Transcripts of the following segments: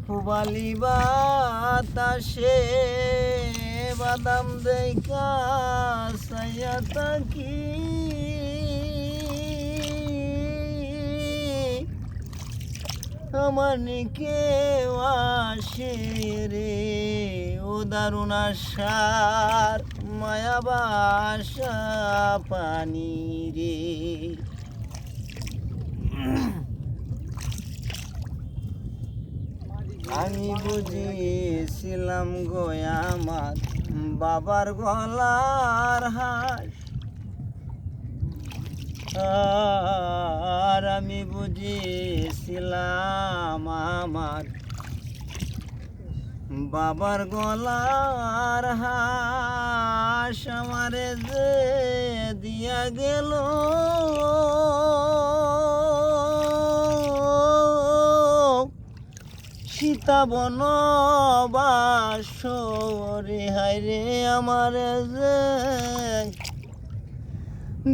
পুবালি বাতাসে বাদাম দেখা সাইয়া থাকি আমার নিকে আসে রে ও দারুণ আশার মায়া বাসা পানি রে। আমি বুঝেছিলাম গো আমার বাবার গলার হাস, আর আমি বুঝেছিলাম আমার বাবার গলার হাস আমারে যে দিয়া গেল সীতা বনবাসরে হায়রে আমার যে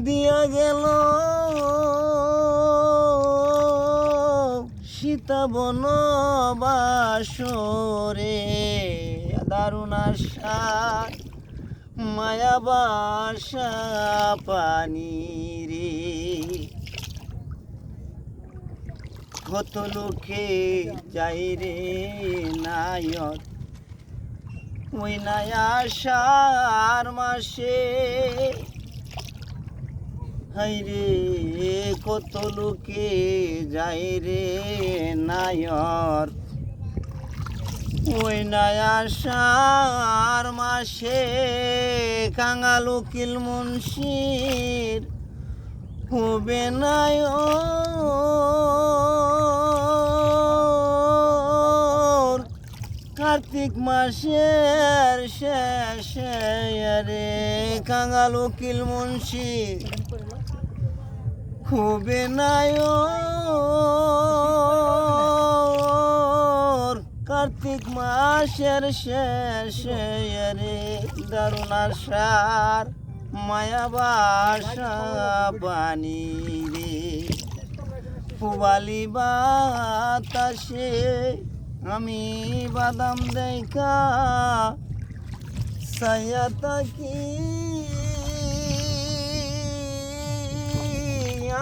দিয়া গেল সীতা বনবাসরে দারুণ আশা মায়া বাসা পানি রে। কত লোকে যাই রে নায়ক ওই নাই আষাঢ় মাসে, হাইরে কত লোকে যাই রে নায়র ওই নাই আষাঢ় মাসে। কাঙাল উকিল মুন্সির হবে নায়র কার্তিক মাসের শেষে রে কাঙাল উকিল মুন্সি হবে নায়র কার্তিক মাসের শেষে রে দারুণ আশার মায়া বাসা পানি রে। পুবালি বাতাসে আমি বাদাম দেখা সাইয়া থাকি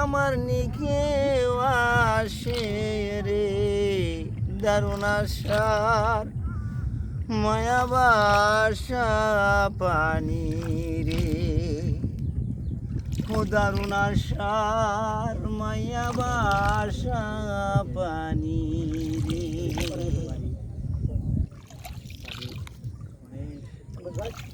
আমার নিকে আসে রে দারুণ আশার মায়া বাসা পানি রে। ও দারুণ আশার মায়া বাসা পানি রে।